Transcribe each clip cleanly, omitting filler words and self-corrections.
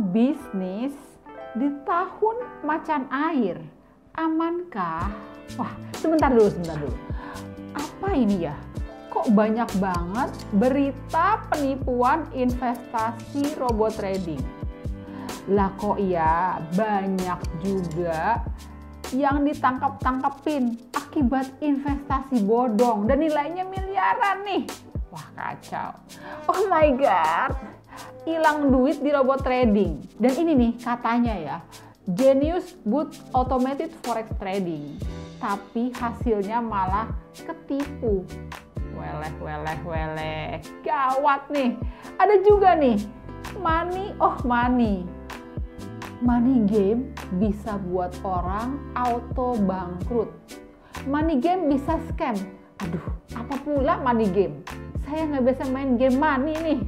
bisnis di tahun macan air. Amankah? Wah, sebentar dulu. Apa ini ya? Kok banyak banget berita penipuan investasi robot trading? Lah kok ya banyak juga yang ditangkap-tangkepin akibat investasi bodong dan nilainya miliaran nih. Wah, kacau. Oh my god. Hilang duit di robot trading. Dan ini nih katanya ya, Genius Bot Automated Forex Trading. Tapi hasilnya malah ketipu. Weleh. Gawat nih. Ada juga nih, money game bisa buat orang auto bangkrut. Money game bisa scam. Aduh, apa pula money game? Saya nggak biasa main game money nih.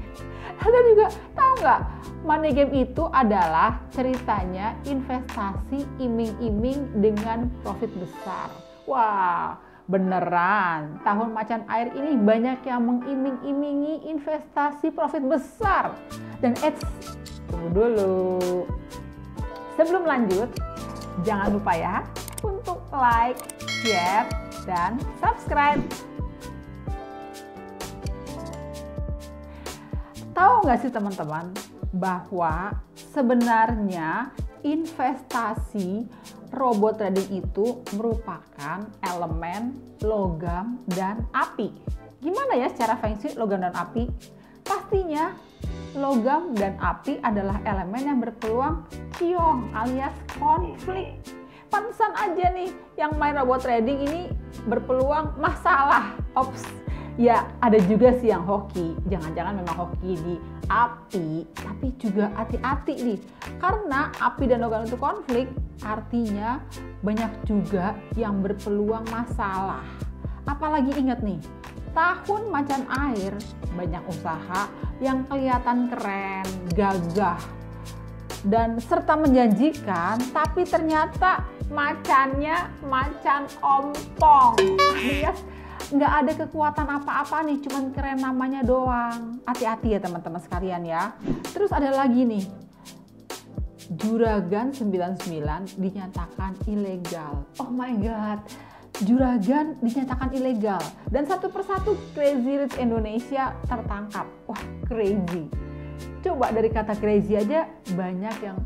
Ada juga, tahu nggak? Money game itu adalah ceritanya investasi iming-iming dengan profit besar. Wah, beneran. Tahun macan air ini banyak yang mengiming-imingi investasi profit besar. Dan tunggu dulu. Sebelum lanjut, jangan lupa ya untuk like, share, dan subscribe. Tahu nggak sih teman-teman bahwa sebenarnya investasi robot trading itu merupakan elemen logam dan api. Gimana ya secara feng shui logam dan api? Pastinya logam dan api adalah elemen yang berpeluang ciong alias konflik. Pantesan aja nih yang main robot trading ini berpeluang masalah. Ops, ya ada juga sih yang hoki. Jangan-jangan memang hoki di api, tapi juga hati-hati nih. Karena api dan logam itu konflik, artinya banyak juga yang berpeluang masalah. Apalagi ingat nih, tahun macan air banyak usaha yang kelihatan keren, gagah, dan serta menjanjikan, tapi ternyata macannya macan ompong. Alias nggak ada kekuatan apa-apa nih, cuman keren namanya doang. Hati-hati ya teman-teman sekalian ya. Terus ada lagi nih, Juragan 99 dinyatakan ilegal. Oh my god, Juragan dinyatakan ilegal dan satu persatu Crazy Rich Indonesia tertangkap. Wah, crazy. Coba dari kata crazy aja banyak yang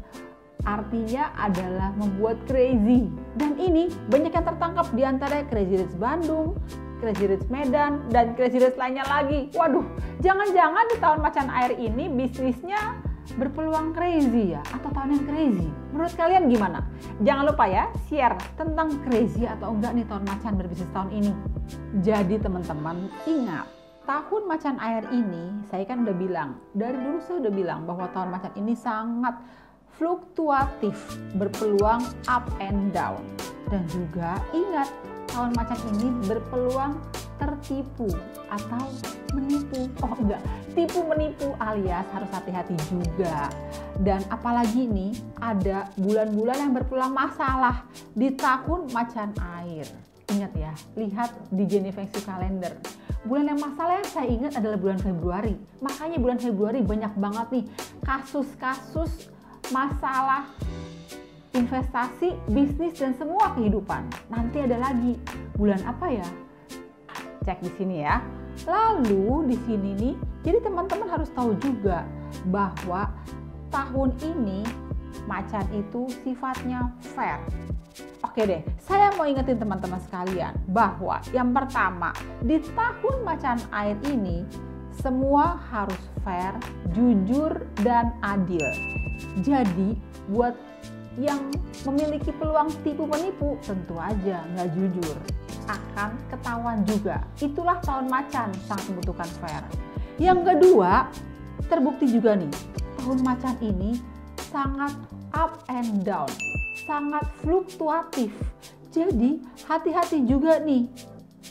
artinya adalah membuat crazy. Dan ini banyak yang tertangkap, di antara Crazy Rich Bandung, Crazy Rich Medan, dan Crazy Rich lainnya lagi. Waduh, jangan-jangan di tahun macan air ini bisnisnya berpeluang crazy ya, atau tahun yang crazy. Menurut kalian gimana? Jangan lupa ya share tentang crazy atau enggak nih tahun macan berbisnis tahun ini. Jadi teman-teman ingat, tahun macan air ini saya kan udah bilang, dari dulu saya udah bilang bahwa tahun macan ini sangat fluktuatif, berpeluang up and down. Dan juga ingat, tahun macan ini berpeluang tertipu atau menipu. Oh enggak, tipu menipu alias harus hati-hati juga. Dan apalagi nih ada bulan-bulan yang berpeluang masalah di tahun macan air. Ingat ya, lihat di Geni Feng Shui kalender. Bulan yang masalah yang saya ingat adalah bulan Februari. Makanya bulan Februari banyak banget nih kasus-kasus masalah investasi, bisnis, dan semua kehidupan. Nanti ada lagi bulan apa ya? Cek di sini ya. Lalu di sini nih, jadi teman-teman harus tahu juga bahwa tahun ini macan itu sifatnya fair. Oke deh, saya mau ingetin teman-teman sekalian bahwa yang pertama, di tahun macan air ini semua harus fair, jujur, dan adil. Jadi buat yang memiliki peluang tipu menipu tentu aja nggak jujur, akan ketahuan juga. Itulah tahun macan sangat membutuhkan fair. Yang kedua, terbukti juga nih, tahun macan ini sangat up and down, sangat fluktuatif. Jadi hati-hati juga nih.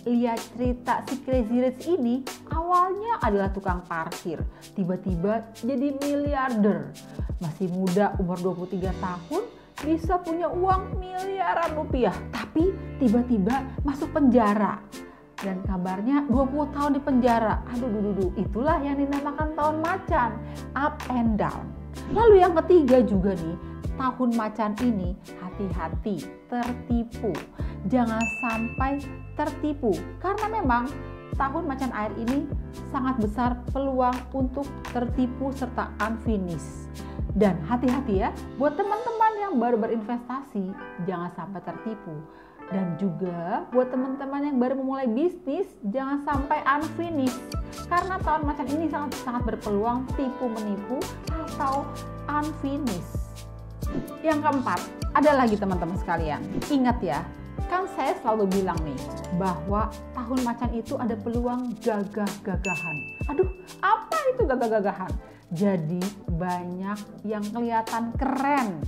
Lihat cerita si Crazy Rich ini, awalnya adalah tukang parkir, tiba-tiba jadi miliarder. Masih muda, umur 23 tahun, bisa punya uang miliaran rupiah, tapi tiba-tiba masuk penjara. Dan kabarnya 20 tahun di penjara. Aduh, itulah yang dinamakan tahun macan, up and down. Lalu yang ketiga juga nih, tahun macan ini hati-hati tertipu. Jangan sampai tertipu karena memang tahun macan air ini sangat besar peluang untuk tertipu serta unfinish. Dan hati-hati ya, buat teman-teman yang baru berinvestasi, jangan sampai tertipu. Dan juga buat teman-teman yang baru memulai bisnis, jangan sampai unfinish. Karena tahun macan ini sangat berpeluang tipu menipu atau unfinish. Yang keempat, ada lagi teman-teman sekalian. Ingat ya, kan saya selalu bilang nih bahwa tahun macan itu ada peluang gagah-gagahan. Aduh, apa itu gagah-gagahan? Jadi banyak yang kelihatan keren,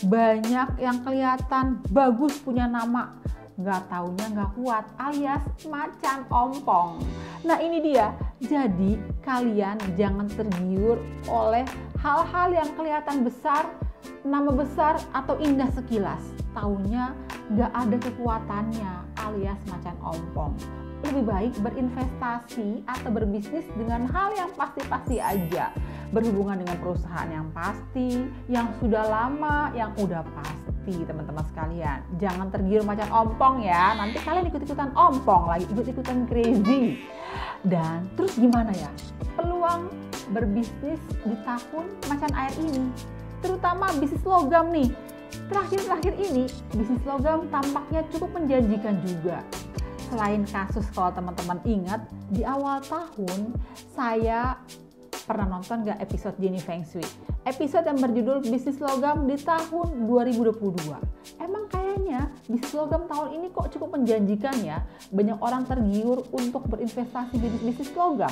banyak yang kelihatan bagus punya nama, nggak taunya nggak kuat alias macan ompong. Nah ini dia, jadi kalian jangan tergiur oleh hal-hal yang kelihatan besar, nama besar atau indah sekilas. Taunya nggak ada kekuatannya alias macan ompong. Lebih baik berinvestasi atau berbisnis dengan hal yang pasti-pasti aja. Berhubungan dengan perusahaan yang pasti, yang sudah lama, yang udah pasti teman-teman sekalian. Jangan tergiur macan ompong ya, nanti kalian ikut-ikutan ompong lagi, ikut-ikutan crazy. Dan terus gimana ya? Peluang berbisnis di tahun macan air ini, terutama bisnis logam nih. Terakhir-terakhir ini, bisnis logam tampaknya cukup menjanjikan juga. Selain kasus, kalau teman-teman ingat, di awal tahun saya pernah nonton gak episode Jenny Feng Shui? Episode yang berjudul Bisnis Logam di tahun 2022. Emang kayaknya bisnis logam tahun ini kok cukup menjanjikan ya. Banyak orang tergiur untuk berinvestasi di bisnis logam.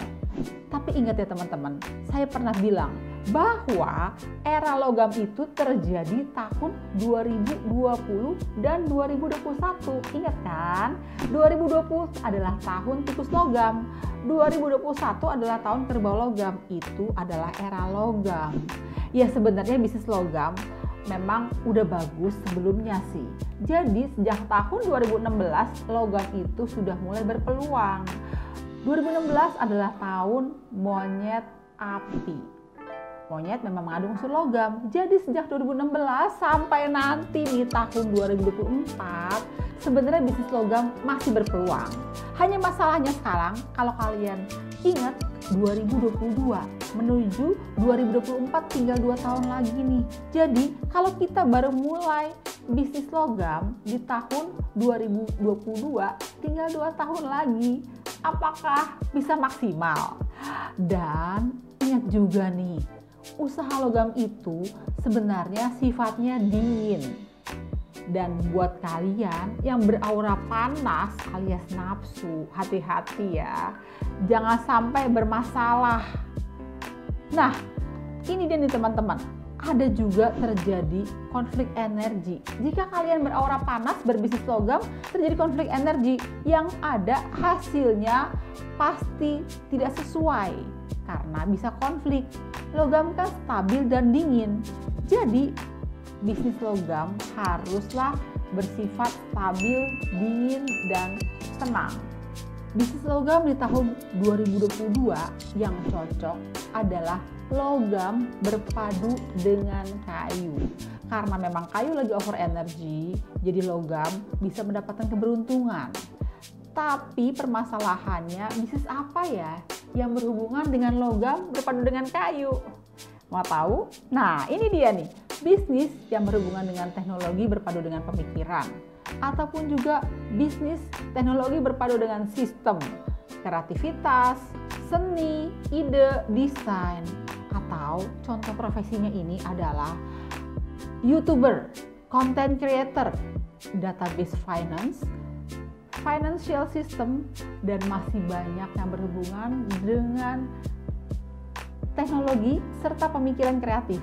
Tapi ingat ya teman-teman, saya pernah bilang bahwa era logam itu terjadi tahun 2020 dan 2021. Ingat kan? 2020 adalah tahun tikus logam. 2021 adalah tahun kerbau logam. Itu adalah era logam. Ya sebenarnya bisnis logam memang udah bagus sebelumnya sih. Jadi sejak tahun 2016 logam itu sudah mulai berpeluang. 2016 adalah tahun monyet api. Monyet memang mengandung unsur logam. Jadi sejak 2016 sampai nanti di tahun 2024 sebenarnya bisnis logam masih berpeluang. Hanya masalahnya sekarang kalau kalian ingat 2022 menuju 2024 tinggal 2 tahun lagi nih. Jadi kalau kita baru mulai bisnis logam di tahun 2022 tinggal 2 tahun lagi, apakah bisa maksimal? Dan ingat juga nih, usaha logam itu sebenarnya sifatnya dingin. Dan buat kalian yang beraura panas alias nafsu, hati-hati ya. Jangan sampai bermasalah. Nah, ini dia nih teman-teman. Ada juga terjadi konflik energi. Jika kalian beraura panas berbisnis logam, terjadi konflik energi yang ada hasilnya pasti tidak sesuai. Karena bisa konflik. Logam kan stabil dan dingin. Jadi bisnis logam haruslah bersifat stabil, dingin, dan tenang. Bisnis logam di tahun 2022 yang cocok adalah logam berpadu dengan kayu. Karena memang kayu lagi over energy, jadi logam bisa mendapatkan keberuntungan. Tapi permasalahannya bisnis apa ya yang berhubungan dengan logam berpadu dengan kayu? Mau tahu? Nah ini dia nih, bisnis yang berhubungan dengan teknologi berpadu dengan pemikiran. Ataupun juga bisnis teknologi berpadu dengan sistem, kreativitas, seni, ide, desain. Atau contoh profesinya ini adalah YouTuber, content creator, database finance, financial system, dan masih banyak yang berhubungan dengan teknologi serta pemikiran kreatif.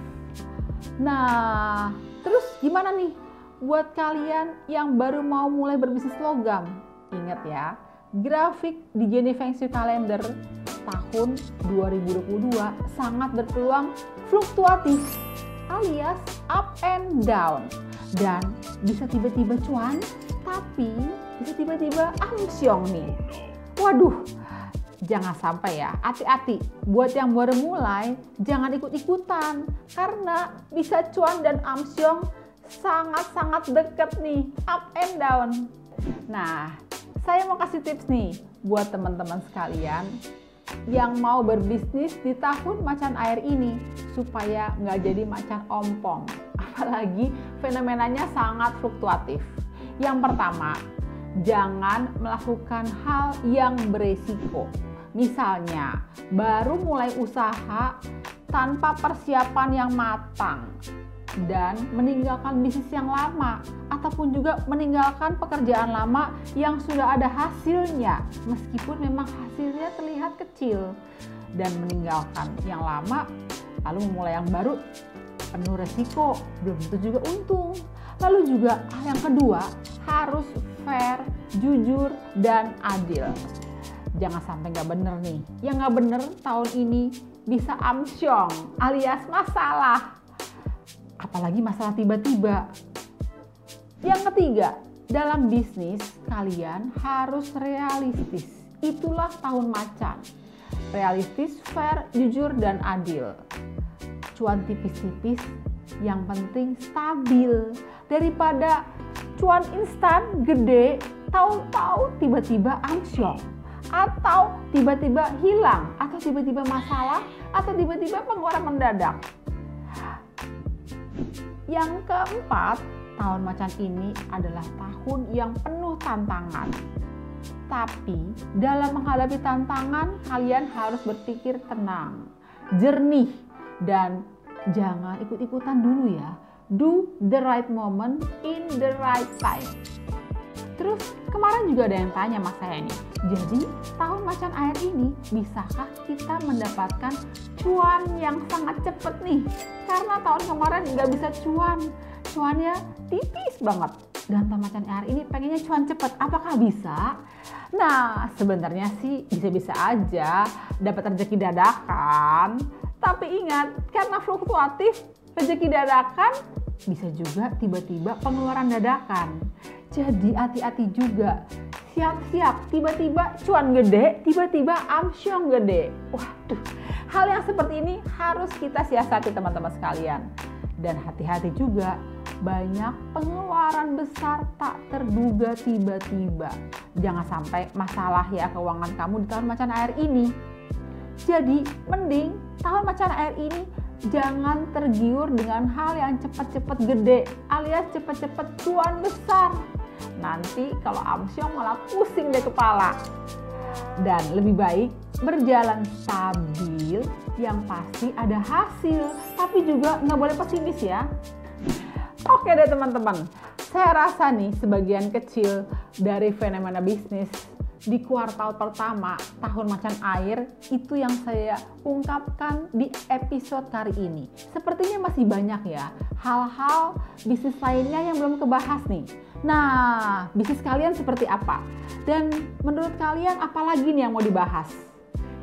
Nah, terus gimana nih buat kalian yang baru mau mulai berbisnis logam? Ingat ya, grafik di Jenny Feng Shui Calendar tahun 2022 sangat berpeluang fluktuatif alias up and down. Dan bisa tiba-tiba cuan, tapi bisa tiba-tiba amsyong nih. Waduh, jangan sampai ya, hati-hati. Buat yang baru mulai, jangan ikut-ikutan. Karena bisa cuan dan amsyong sangat-sangat deket nih, up and down. Nah, saya mau kasih tips nih buat teman-teman sekalian yang mau berbisnis di tahun macan air ini supaya nggak jadi macan ompong. Apalagi fenomenanya sangat fluktuatif. Yang pertama, jangan melakukan hal yang beresiko. Misalnya, baru mulai usaha tanpa persiapan yang matang dan meninggalkan bisnis yang lama, ataupun juga meninggalkan pekerjaan lama yang sudah ada hasilnya meskipun memang hasilnya terlihat kecil, dan meninggalkan yang lama lalu memulai yang baru penuh resiko, belum tentu juga untung. Lalu juga yang kedua, harus fair, jujur, dan adil. Jangan sampai nggak bener nih. Yang nggak bener tahun ini bisa amsyong alias masalah. Apalagi masalah tiba-tiba. Yang ketiga, dalam bisnis kalian harus realistis. Itulah tahun macan. Realistis, fair, jujur, dan adil. Cuan tipis-tipis, yang penting stabil. Daripada cuan instan gede, tahu-tahu tiba-tiba amsyong, atau tiba-tiba hilang, atau tiba-tiba masalah, atau tiba-tiba pengeluaran mendadak. Yang keempat, tahun macan ini adalah tahun yang penuh tantangan. Tapi dalam menghadapi tantangan, kalian harus berpikir tenang, jernih, dan jangan ikut-ikutan dulu ya. Do the right moment in the right time. Terus kemarin juga ada yang tanya mas saya nih, jadi tahun macan air ini bisakah kita mendapatkan cuan yang sangat cepet nih? Karena tahun kemarin nggak bisa cuannya tipis banget. Dan tahun macan air ini pengennya cuan cepet, apakah bisa? Nah, sebenarnya sih bisa-bisa aja dapat rezeki dadakan. Tapi ingat, karena fluktuatif, rezeki dadakan bisa juga tiba-tiba pengeluaran dadakan. Jadi hati-hati juga. Siap-siap, tiba-tiba cuan gede, tiba-tiba amsyong gede. Waduh, hal yang seperti ini harus kita siasati teman-teman sekalian. Dan hati-hati juga, banyak pengeluaran besar tak terduga tiba-tiba. Jangan sampai masalah ya keuangan kamu di tahun macan air ini. Jadi mending tahun macan air ini jangan tergiur dengan hal yang cepat-cepat gede alias cepat-cepat cuan besar. Nanti kalau amsyong malah pusing deh kepala. Dan lebih baik berjalan stabil, yang pasti ada hasil, tapi juga nggak boleh pesimis ya. Oke deh teman-teman, saya rasa nih sebagian kecil dari fenomena bisnis di kuartal pertama tahun macan air itu yang saya ungkapkan di episode kali ini. Sepertinya masih banyak ya hal-hal bisnis lainnya yang belum kebahas nih. Nah, bisnis kalian seperti apa? Dan menurut kalian apa lagi nih yang mau dibahas?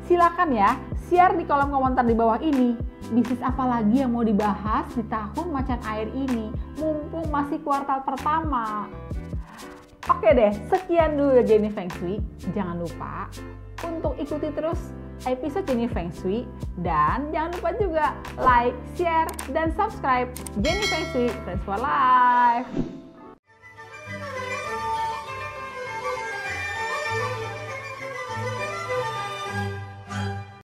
Silakan ya, share di kolom komentar di bawah ini. Bisnis apa lagi yang mau dibahas di tahun macan air ini? Mumpung masih kuartal pertama. Oke deh, sekian dulu Jenny Feng Shui. Jangan lupa untuk ikuti terus episode Jenny Feng Shui. Dan jangan lupa juga like, share, dan subscribe Jenny Feng Shui Friends for Life.